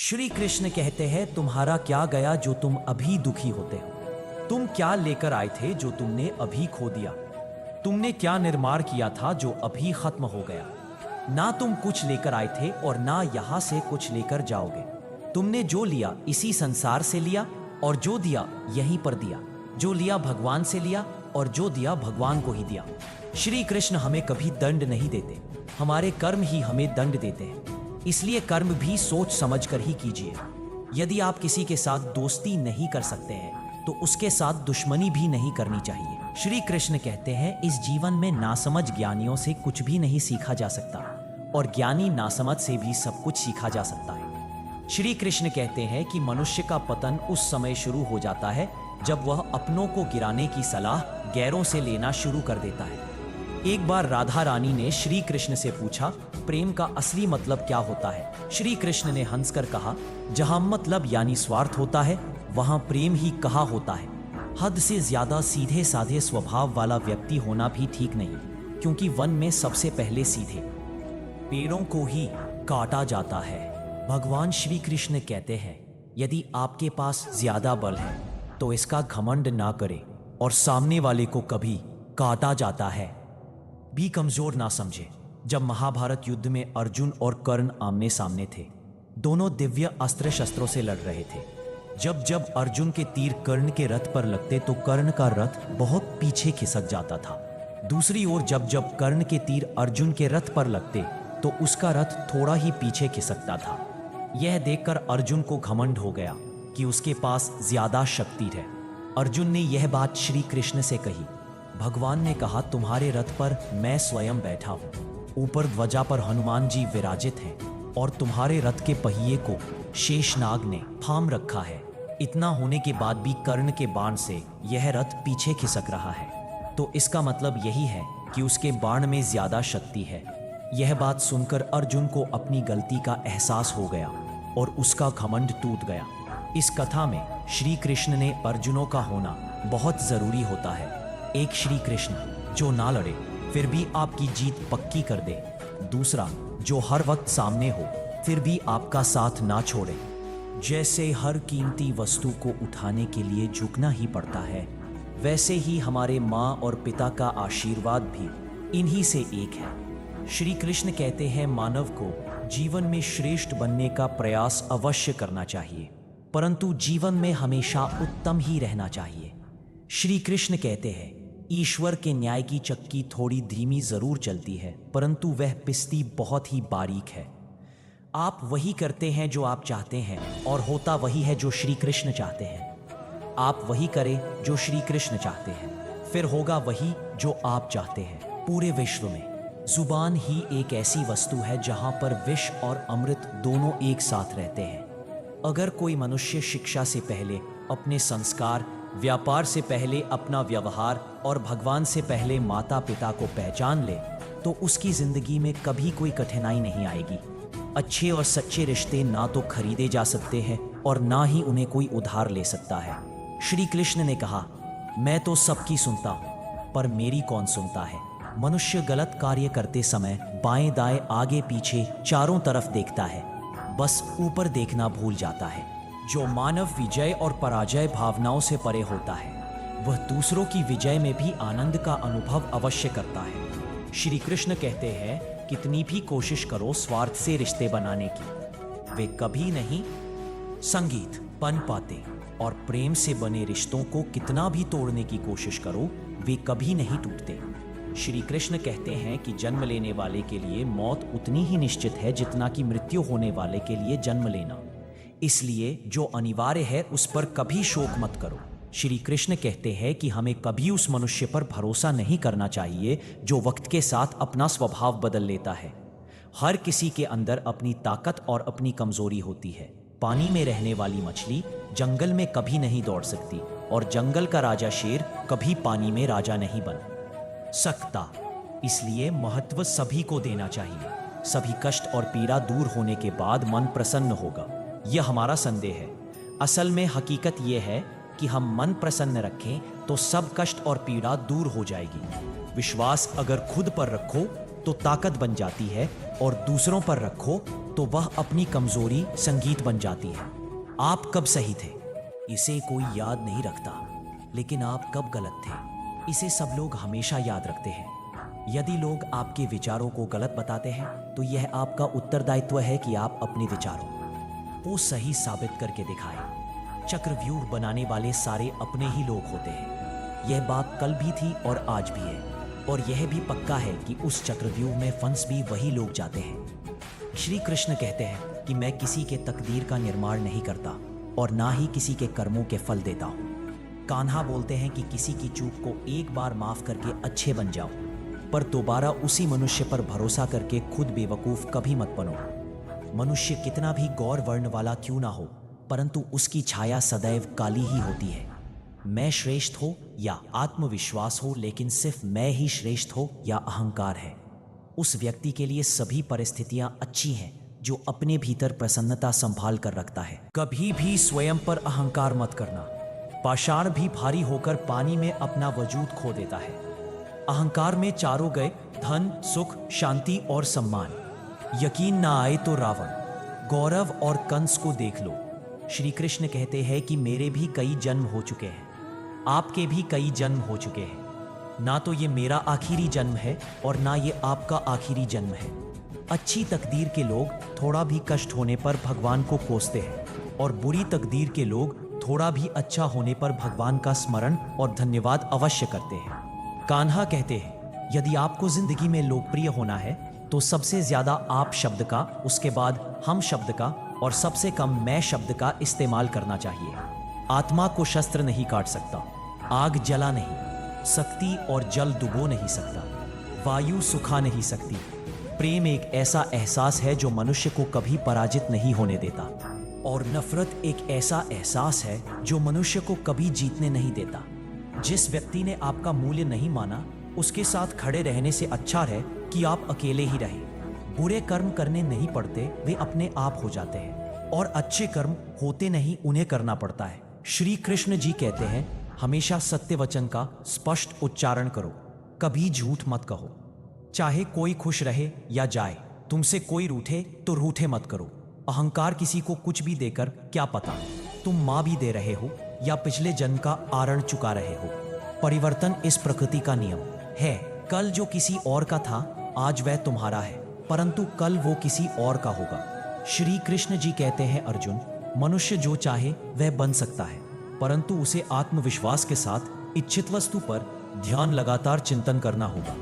श्री कृष्ण कहते हैं, तुम्हारा क्या गया जो तुम अभी दुखी होते हो? तुम क्या लेकर आए थे जो तुमने अभी खो दिया? तुमने क्या निर्माण किया था जो अभी खत्म हो गया? ना तुम कुछ लेकर आए थे और ना यहां से कुछ लेकर जाओगे। तुमने जो लिया इसी संसार से लिया, और जो दिया यहीं पर दिया। जो लिया भगवान से लिया, और जो दिया भगवान को ही दिया। श्री कृष्ण हमें कभी दंड नहीं देते, हमारे कर्म ही हमें दंड देते हैं। इसलिए कर्म भी सोच समझ कर ही कीजिए। यदि आप किसी के साथ दोस्ती नहीं कर सकते हैं तो उसके साथ दुश्मनी भी नहीं करनी चाहिए। श्री कृष्ण कहते हैं, इस जीवन में नासमझ ज्ञानियों से कुछ भी नहीं सीखा जा सकता, और ज्ञानी नासमझ से भी सब कुछ सीखा जा सकता है। श्री कृष्ण कहते हैं कि मनुष्य का पतन उस समय शुरू हो जाता है जब वह अपनों को गिराने की सलाह गैरों से लेना शुरू कर देता है। एक बार राधा रानी ने श्री कृष्ण से पूछा, प्रेम का असली मतलब क्या होता है? श्री कृष्ण ने हंसकर कहा, जहां मतलब यानी स्वार्थ होता है वहां प्रेम ही कहा होता है। हद से ज्यादा सीधे साधे स्वभाव वाला व्यक्ति होना भी ठीक नहीं, क्योंकि वन में सबसे पहले सीधे पेड़ों को ही काटा जाता है। भगवान श्री कृष्ण कहते हैं, यदि आपके पास ज्यादा बल है तो इसका घमंड ना करें, और सामने वाले को कभी काटा जाता है भी कमजोर ना समझे। जब महाभारत युद्ध में अर्जुन और कर्ण आमने सामने थे, दोनों दिव्य अस्त्र शस्त्रों से लड़ रहे थे। जब जब अर्जुन के तीर कर्ण के रथ पर लगते तो कर्ण का रथ बहुत पीछे खिसक जाता था। दूसरी ओर जब जब कर्ण के तीर अर्जुन के रथ पर लगते तो उसका रथ थोड़ा ही पीछे खिसकता था। यह देखकर अर्जुन को घमंड हो गया कि उसके पास ज्यादा शक्ति है। अर्जुन ने यह बात श्री कृष्ण से कही। भगवान ने कहा, तुम्हारे रथ पर मैं स्वयं बैठा हूँ, ऊपर ध्वजा पर हनुमान जी विराजित हैं, और तुम्हारे रथ के पहिए को शेषनाग ने थाम रखा है। इतना होने के बाद भी कर्ण के बाण से यह रथ पीछे खिसक रहा है, तो इसका मतलब यही है कि उसके बाण में ज्यादा शक्ति है। यह बात सुनकर अर्जुन को अपनी गलती का एहसास हो गया और उसका घमंड टूट गया। इस कथा में श्री कृष्ण ने अर्जुनों का होना बहुत जरूरी होता है। एक श्री कृष्ण जो ना लड़े फिर भी आपकी जीत पक्की कर दे, दूसरा जो हर वक्त सामने हो फिर भी आपका साथ ना छोड़े। जैसे हर कीमती वस्तु को उठाने के लिए झुकना ही पड़ता है, वैसे ही हमारे माँ और पिता का आशीर्वाद भी इन्हीं से एक है। श्री कृष्ण कहते हैं, मानव को जीवन में श्रेष्ठ बनने का प्रयास अवश्य करना चाहिए, परंतु जीवन में हमेशा उत्तम ही रहना चाहिए। श्री कृष्ण कहते हैं, ईश्वर के न्याय की चक्की थोड़ी धीमी जरूर चलती है, परंतु वह पिसती बहुत ही बारीक है। आप वही करते हैं जो आप चाहते हैं, और होता वही है जो श्री कृष्ण चाहते हैं। आप वही करें जो श्री कृष्ण चाहते हैं, फिर होगा वही जो आप चाहते हैं। पूरे विश्व में जुबान ही एक ऐसी वस्तु है जहां पर विष और अमृत दोनों एक साथ रहते हैं। अगर कोई मनुष्य शिक्षा से पहले अपने संस्कार, व्यापार से पहले अपना व्यवहार और भगवान से पहले माता पिता को पहचान ले तो उसकी जिंदगी में कभी कोई कठिनाई नहीं आएगी। अच्छे और सच्चे रिश्ते ना तो खरीदे जा सकते हैं और ना ही उन्हें कोई उधार ले सकता है। श्री कृष्ण ने कहा, मैं तो सबकी सुनता हूँ, पर मेरी कौन सुनता है? मनुष्य गलत कार्य करते समय बाएं दाएं आगे पीछे चारों तरफ देखता है, बस ऊपर देखना भूल जाता है। जो मानव विजय और पराजय भावनाओं से परे होता है, वह दूसरों की विजय में भी आनंद का अनुभव अवश्य करता है। श्री कृष्ण कहते हैं, कितनी भी कोशिश करो स्वार्थ से रिश्ते बनाने की, वे कभी नहीं संगीत बन पाते, और प्रेम से बने रिश्तों को कितना भी तोड़ने की कोशिश करो, वे कभी नहीं टूटते। श्री कृष्ण कहते हैं कि जन्म लेने वाले के लिए मौत उतनी ही निश्चित है जितना कि मृत्यु होने वाले के लिए जन्म लेना। इसलिए जो अनिवार्य है उस पर कभी शोक मत करो। श्री कृष्ण कहते हैं कि हमें कभी उस मनुष्य पर भरोसा नहीं करना चाहिए जो वक्त के साथ अपना स्वभाव बदल लेता है। हर किसी के अंदर अपनी ताकत और अपनी कमजोरी होती है। पानी में रहने वाली मछली जंगल में कभी नहीं दौड़ सकती, और जंगल का राजा शेर कभी पानी में राजा नहीं बन सकता। इसलिए महत्व सभी को देना चाहिए। सभी कष्ट और पीड़ा दूर होने के बाद मन प्रसन्न होगा, यह हमारा संदेह है। असल में हकीकत यह है कि हम मन प्रसन्न रखें तो सब कष्ट और पीड़ा दूर हो जाएगी। विश्वास अगर खुद पर रखो तो ताकत बन जाती है, और दूसरों पर रखो तो वह अपनी कमजोरी संगीत बन जाती है। आप कब सही थे, इसे कोई याद नहीं रखता, लेकिन आप कब गलत थे, इसे सब लोग हमेशा याद रखते हैं। यदि लोग आपके विचारों को गलत बताते हैं, तो यह आपका उत्तरदायित्व है कि आप अपने विचारों को सही साबित करके दिखाएं। चक्रव्यूह बनाने वाले सारे अपने ही लोग होते हैं। यह बात कल भी थी और आज भी है, और यह भी पक्का है कि उस चक्रव्यूह में फंस भी वही लोग जाते हैं। श्री कृष्ण कहते हैं कि मैं किसी के तकदीर का निर्माण नहीं करता और ना ही किसी के कर्मों के फल देता हूँ। कान्हा बोलते हैं कि किसी की चूक को एक बार माफ करके अच्छे बन जाओ, पर दोबारा उसी मनुष्य पर भरोसा करके खुद बेवकूफ कभी मत बनो। मनुष्य कितना भी गौर वर्ण वाला क्यों ना हो, परंतु उसकी छाया सदैव काली ही होती है। मैं श्रेष्ठ हो या आत्मविश्वास हो, लेकिन सिर्फ मैं ही श्रेष्ठ हो या अहंकार है, उस व्यक्ति के लिए सभी परिस्थितियां अच्छी हैं जो अपने भीतर प्रसन्नता संभाल कर रखता है। कभी भी स्वयं पर अहंकार मत करना। पाषाण भी भारी होकर पानी में अपना वजूद खो देता है। अहंकार में चारों गए, धन, सुख, शांति और सम्मान। यकीन ना आए तो रावण, गौरव और कंस को देख लो। श्री कृष्ण कहते हैं कि मेरे भी कई जन्म हो चुके हैं, आपके भी कई जन्म हो चुके हैं। ना तो ये मेरा आखिरी जन्म है और ना ये आपका आखिरी जन्म है। अच्छी तकदीर के लोग थोड़ा भी कष्ट होने पर भगवान को कोसते हैं, और बुरी तकदीर के लोग थोड़ा भी अच्छा होने पर भगवान का स्मरण और धन्यवाद अवश्य करते हैं। कान्हा कहते हैं, यदि आपको जिंदगी में लोकप्रिय होना है तो सबसे ज्यादा आप शब्द का, उसके बाद हम शब्द का और सबसे कम मैं शब्द का इस्तेमाल करना चाहिए। आत्मा को शस्त्र नहीं काट सकता, आग जला नहीं सकती और जल डुबो नहीं सकता, वायु सुखा नहीं सकती। प्रेम एक ऐसा एहसास है जो मनुष्य को कभी पराजित नहीं होने देता, और नफरत एक ऐसा एहसास है जो मनुष्य को कभी जीतने नहीं देता। जिस व्यक्ति ने आपका मूल्य नहीं माना, उसके साथ खड़े रहने से अच्छा है कि आप अकेले ही रहें। बुरे कर्म करने नहीं पड़ते, वे अपने आप हो जाते हैं, और अच्छे कर्म होते नहीं, उन्हें करना पड़ता है। श्री कृष्ण जी कहते हैं, हमेशा सत्य वचन का स्पष्ट उच्चारण करो, कभी झूठ मत कहो। चाहे कोई खुश रहे या जाए, तुमसे कोई रूठे तो रूठे मत करो। अहंकार किसी को कुछ भी देकर क्या पता तुम माँ भी दे रहे हो या पिछले जन्म का आरण चुका रहे हो। परिवर्तन इस प्रकृति का नियम है। कल जो किसी और का था, आज वह तुम्हारा है, परंतु कल वो किसी और का होगा। श्री कृष्ण जी कहते हैं, अर्जुन, मनुष्य जो चाहे वह बन सकता है, परंतु उसे आत्मविश्वास के साथ इच्छित वस्तु पर ध्यान लगातार चिंतन करना होगा।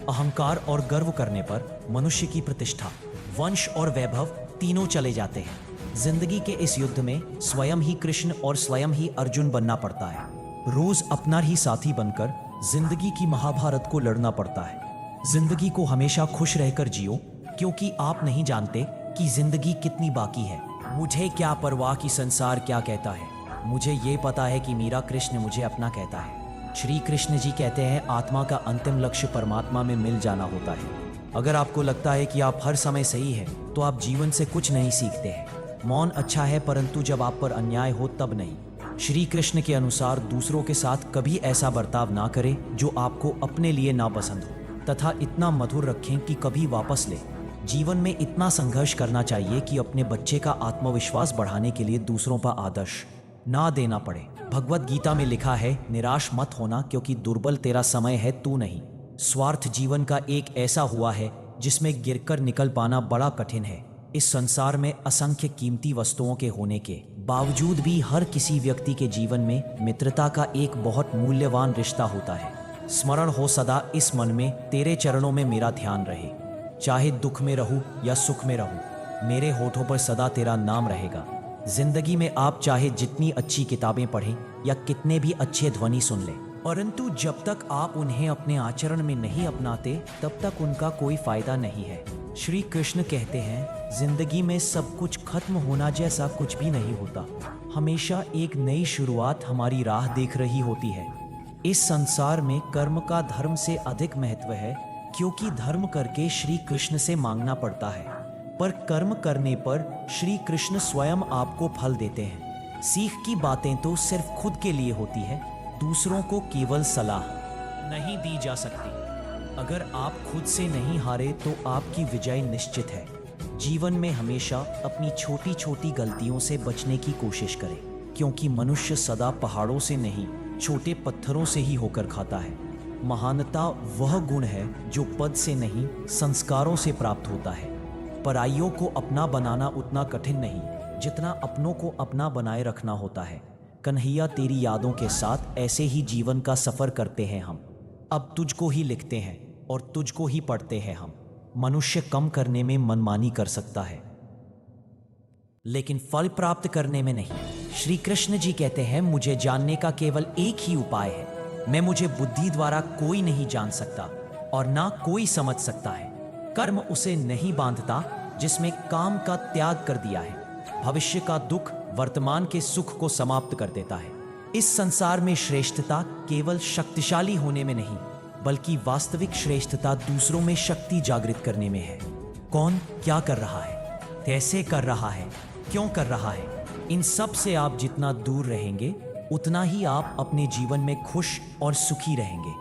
अहंकार और गर्व करने पर मनुष्य की प्रतिष्ठा, वंश और वैभव तीनों चले जाते हैं। जिंदगी के इस युद्ध में स्वयं ही कृष्ण और स्वयं ही अर्जुन बनना पड़ता है। रोज अपना ही साथी बनकर जिंदगी की महाभारत को लड़ना पड़ता है। जिंदगी को हमेशा खुश रहकर जियो, क्योंकि आप नहीं जानते कि जिंदगी कितनी बाकी है। मुझे क्या परवाह कि संसार क्या कहता है, मुझे ये पता है कि मेरा कृष्ण मुझे अपना कहता है। श्री कृष्ण जी कहते हैं, आत्मा का अंतिम लक्ष्य परमात्मा में मिल जाना होता है। अगर आपको लगता है कि आप हर समय सही हैं, तो आप जीवन से कुछ नहीं सीखते हैं। मौन अच्छा है, परंतु जब आप पर अन्याय हो तब नहीं। श्री कृष्ण के अनुसार दूसरों के साथ कभी ऐसा बर्ताव ना करें जो आपको अपने लिए नापसंद हो, तथा इतना मधुर रखें कि कभी वापस ले। जीवन में इतना संघर्ष करना चाहिए कि अपने बच्चे का आत्मविश्वास बढ़ाने के लिए दूसरों पर आदर्श ना देना पड़े। भगवत गीता में लिखा है, निराश मत होना, क्योंकि दुर्बल तेरा समय है, तू नहीं। स्वार्थ जीवन का एक ऐसा हुआ है जिसमें गिरकर निकल पाना बड़ा कठिन है। इस संसार में असंख्य कीमती वस्तुओं के होने के बावजूद भी हर किसी व्यक्ति के जीवन में मित्रता का एक बहुत मूल्यवान रिश्ता होता है। स्मरण हो सदा इस मन में, तेरे चरणों में मेरा ध्यान रहे। चाहे दुख में रहूं या सुख में रहूं, मेरे होठों पर सदा तेरा नाम रहेगा। जिंदगी में आप चाहे जितनी अच्छी किताबें पढ़ें या कितने भी अच्छे ध्वनि सुन लें, परंतु जब तक आप उन्हें अपने आचरण में नहीं अपनाते, तब तक उनका कोई फायदा नहीं है। श्री कृष्ण कहते हैं, जिंदगी में सब कुछ खत्म होना जैसा कुछ भी नहीं होता। हमेशा एक नई शुरुआत हमारी राह देख रही होती है। इस संसार में कर्म का धर्म से अधिक महत्व है, क्योंकि धर्म करके श्री कृष्ण से मांगना पड़ता है, पर कर्म करने पर श्री कृष्ण स्वयं आपको फल देते हैं। सीख की बातें तो सिर्फ खुद के लिए होती है, दूसरों को केवल सलाह नहीं दी जा सकती। अगर आप खुद से नहीं हारे तो आपकी विजय निश्चित है। जीवन में हमेशा अपनी छोटी छोटी गलतियों से बचने की कोशिश करें, क्योंकि मनुष्य सदा पहाड़ों से नहीं, छोटे पत्थरों से ही होकर खाता है। महानता वह गुण है जो पद से नहीं, संस्कारों से प्राप्त होता है। पराइयों को अपना बनाना उतना कठिन नहीं जितना अपनों को अपना बनाए रखना होता है। कन्हैया, तेरी यादों के साथ ऐसे ही जीवन का सफर करते हैं हम। अब तुझको ही लिखते हैं और तुझको ही पढ़ते हैं हम। मनुष्य कम करने में मनमानी कर सकता है, लेकिन फल प्राप्त करने में नहीं। श्री कृष्ण जी कहते हैं, मुझे जानने का केवल एक ही उपाय है। मैं मुझे बुद्धि द्वारा कोई नहीं जान सकता और ना कोई समझ सकता है। कर्म उसे नहीं बांधता जिसमें काम का त्याग कर दिया है। भविष्य का दुख वर्तमान के सुख को समाप्त कर देता है। इस संसार में श्रेष्ठता केवल शक्तिशाली होने में नहीं, बल्कि वास्तविक श्रेष्ठता दूसरों में शक्ति जागृत करने में है। कौन क्या कर रहा है, कैसे कर रहा है, क्यों कर रहा है, इन सब से आप जितना दूर रहेंगे उतना ही आप अपने जीवन में खुश और सुखी रहेंगे।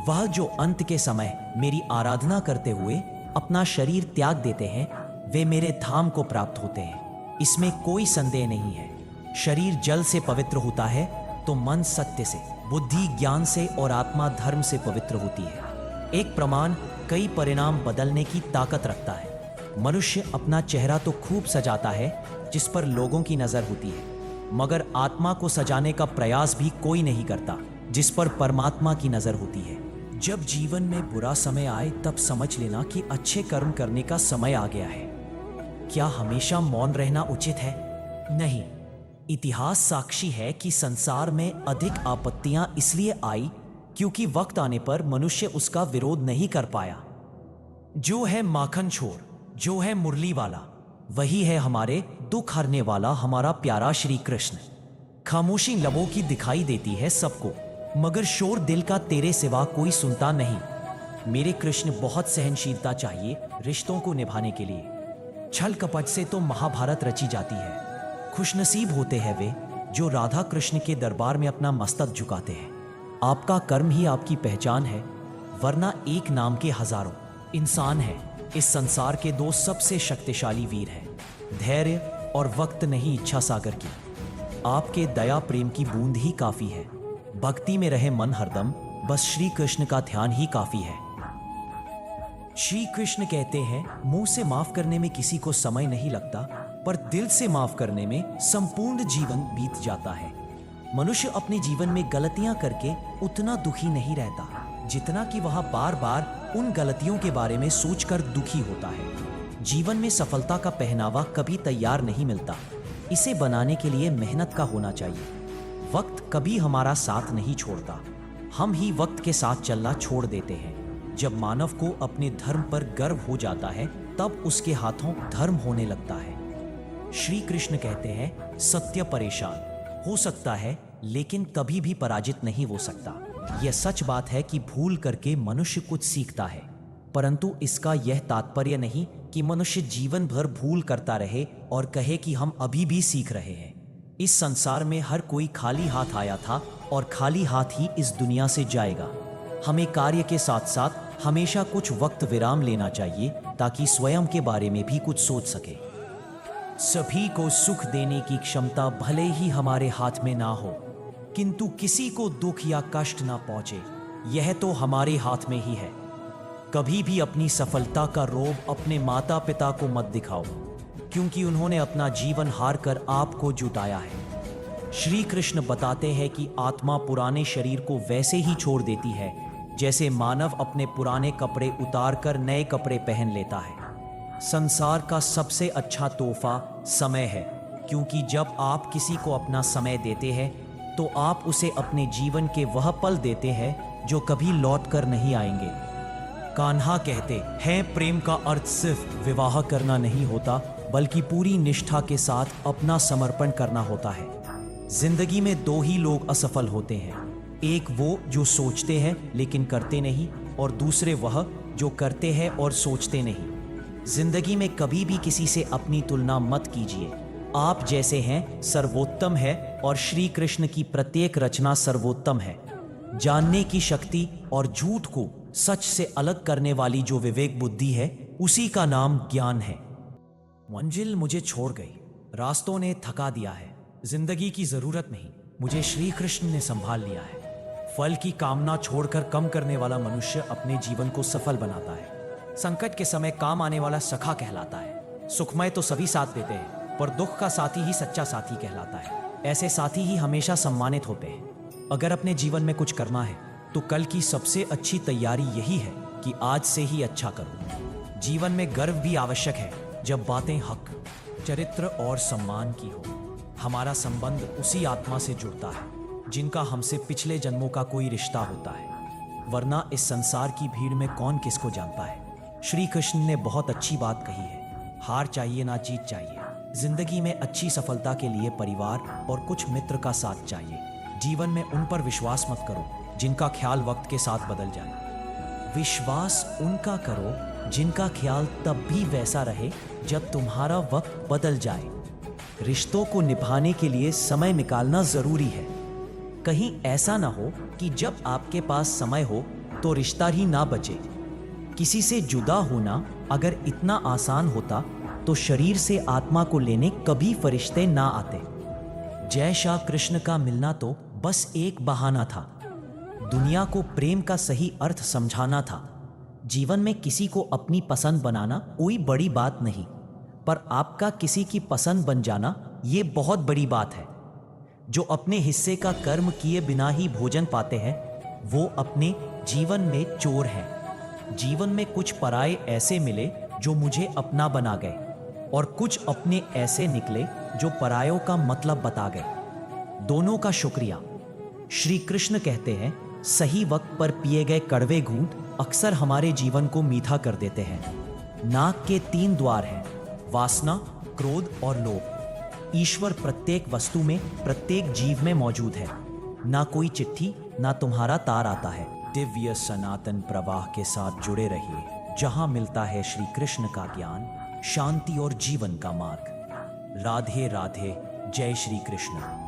वह जो अंत के समय मेरी आराधना करते हुए अपना शरीर त्याग देते हैं, वे मेरे धाम को प्राप्त होते हैं। इसमें कोई संदेह नहीं है। शरीर जल से पवित्र होता है तो मन सत्य से, बुद्धि ज्ञान से और आत्मा धर्म से पवित्र होती है। एक प्रमाण कई परिणाम बदलने की ताकत रखता है। मनुष्य अपना चेहरा तो खूब सजाता है जिस पर लोगों की नजर होती है, मगर आत्मा को सजाने का प्रयास भी कोई नहीं करता जिस पर परमात्मा की नजर होती है। जब जीवन में बुरा समय आए तब समझ लेना कि अच्छे कर्म करने का समय आ गया है। क्या हमेशा मौन रहना उचित है? नहीं। इतिहास साक्षी है कि संसार में अधिक आपत्तियां इसलिए आई क्योंकि वक्त आने पर मनुष्य उसका विरोध नहीं कर पाया। जो है माखन छोर, जो है मुरली वाला, वही है हमारे दुख हरने वाला हमारा प्यारा श्री कृष्ण। खामोशी लबों की दिखाई देती है सबको, मगर शोर दिल का तेरे सिवा कोई सुनता नहीं। मेरे कृष्ण, बहुत सहनशीलता चाहिए रिश्तों को निभाने के लिए। छल कपट से तो महाभारत रची जाती है। खुशनसीब होते हैं वे जो राधा कृष्ण के दरबार में अपना मस्तक झुकाते हैं। आपका कर्म ही आपकी पहचान है, वरना एक नाम के हजारों इंसान हैं। इस संसार के दो सबसे शक्तिशाली वीर हैं, धैर्य और वक्त नहीं इच्छा सागर की। आपके दया प्रेम की बूंद ही काफी है। भक्ति में रहे मन हरदम, बस श्री कृष्ण का ध्यान ही काफी है। श्री कृष्ण कहते हैं, मुंह से माफ करने में किसी को समय नहीं लगता, पर दिल से माफ करने में संपूर्ण जीवन बीत जाता है। मनुष्य अपने जीवन में गलतियां करके उतना दुखी नहीं रहता जितना कि वह बार बार उन गलतियों के बारे में सोचकर दुखी होता है। जीवन में सफलता का पहनावा कभी तैयार नहीं मिलता, इसे बनाने के लिए मेहनत का होना चाहिए। वक्त कभी हमारा साथ नहीं छोड़ता, हम ही वक्त के साथ चलना छोड़ देते हैं। जब मानव को अपने धर्म पर गर्व हो जाता है तब उसके हाथों धर्म होने लगता है। श्री कृष्ण कहते हैं, सत्य परेशान हो सकता है लेकिन कभी भी पराजित नहीं हो सकता। यह सच बात है कि भूल करके मनुष्य कुछ सीखता है, परंतु इसका यह तात्पर्य नहीं कि मनुष्य जीवन भर भूल करता रहे और कहे कि हम अभी भी सीख रहे हैं। इस संसार में हर कोई खाली हाथ आया था और खाली हाथ ही इस दुनिया से जाएगा। हमें कार्य के साथ साथ हमेशा कुछ वक्त विराम लेना चाहिए ताकि स्वयं के बारे में भी कुछ सोच सके। सभी को सुख देने की क्षमता भले ही हमारे हाथ में ना हो, किंतु किसी को दुख या कष्ट ना पहुंचे, यह तो हमारे हाथ में ही है। कभी भी अपनी सफलता का रोब अपने माता पिता को मत दिखाओ, क्योंकि उन्होंने अपना जीवन हार कर आपको जुटाया है। श्री कृष्ण बताते हैं कि आत्मा पुराने शरीर को वैसे ही छोड़ देती है जैसे मानव अपने पुराने कपड़े उतार कर नए कपड़े पहन लेता है। संसार का सबसे अच्छा तोहफा समय है, क्योंकि जब आप किसी को अपना समय देते हैं तो आप उसे अपने जीवन के वह पल देते हैं जो कभी लौट कर नहीं आएंगे। कान्हा कहते हैं, प्रेम का अर्थ सिर्फ विवाह करना नहीं होता, बल्कि पूरी निष्ठा के साथ अपना समर्पण करना होता है। जिंदगी में दो ही लोग असफल होते हैं, एक वो जो सोचते हैं लेकिन करते नहीं, और दूसरे वह जो करते हैं और सोचते नहीं। जिंदगी में कभी भी किसी से अपनी तुलना मत कीजिए। आप जैसे हैं सर्वोत्तम है और श्री कृष्ण की प्रत्येक रचना सर्वोत्तम है। जानने की शक्ति और झूठ को सच से अलग करने वाली जो विवेक बुद्धि है, उसी का नाम ज्ञान है। मंजिल मुझे छोड़ गई, रास्तों ने थका दिया है, जिंदगी की जरूरत नहीं, मुझे श्री कृष्ण ने संभाल लिया है। फल की कामना छोड़कर कम करने वाला मनुष्य अपने जीवन को सफल बनाता है। संकट के समय काम आने वाला सखा कहलाता है। सुखमय तो सभी साथ देते हैं, पर दुख का साथी ही सच्चा साथी कहलाता है। ऐसे साथी ही हमेशा सम्मानित होते हैं। अगर अपने जीवन में कुछ करना है तो कल की सबसे अच्छी तैयारी यही है कि आज से ही अच्छा करो। जीवन में गर्व भी आवश्यक है जब बातें हक, चरित्र और सम्मान की हो। हमारा संबंध उसी आत्मा से जुड़ता है जिनका हमसे पिछले जन्मों का कोई रिश्ता होता है, वरना इस संसार की भीड़ में कौन किसको जानता है। श्री कृष्ण ने बहुत अच्छी बात कही है, हार चाहिए ना जीत चाहिए। जिंदगी में अच्छी सफलता के लिए परिवार और कुछ मित्र का साथ चाहिए। जीवन में उन पर विश्वास मत करो जिनका ख्याल वक्त के साथ बदल जाए। विश्वास उनका करो जिनका ख्याल तब भी वैसा रहे जब तुम्हारा वक्त बदल जाए। रिश्तों को निभाने के लिए समय निकालना जरूरी है। कहीं ऐसा ना हो कि जब आपके पास समय हो तो रिश्ता ही ना बचे। किसी से जुदा होना अगर इतना आसान होता तो शरीर से आत्मा को लेने कभी फरिश्ते ना आते। जय शाह कृष्ण का मिलना तो बस एक बहाना था। दुनिया को प्रेम का सही अर्थ समझाना था। जीवन में किसी को अपनी पसंद बनाना कोई बड़ी बात नहीं, पर आपका किसी की पसंद बन जाना ये बहुत बड़ी बात है। जो अपने हिस्से का कर्म किए बिना ही भोजन पाते हैं वो अपने जीवन में चोर हैं। जीवन में कुछ पराये ऐसे मिले जो मुझे अपना बना गए, और कुछ अपने ऐसे निकले जो परायों का मतलब बता गए। दोनों का शुक्रिया। श्री कृष्ण कहते हैं, सही वक्त पर पिए गए कड़वे घूंट अक्सर हमारे जीवन को मीठा कर देते हैं। नाक के 3 द्वार हैं, वासना, क्रोध और लोभ। ईश्वर प्रत्येक वस्तु में, प्रत्येक जीव में मौजूद है। ना कोई चिट्ठी, ना तुम्हारा तार आता है। दिव्य सनातन प्रवाह के साथ जुड़े रहिए, जहां मिलता है श्री कृष्ण का ज्ञान, शांति और जीवन का मार्ग। राधे राधे। जय श्री कृष्ण।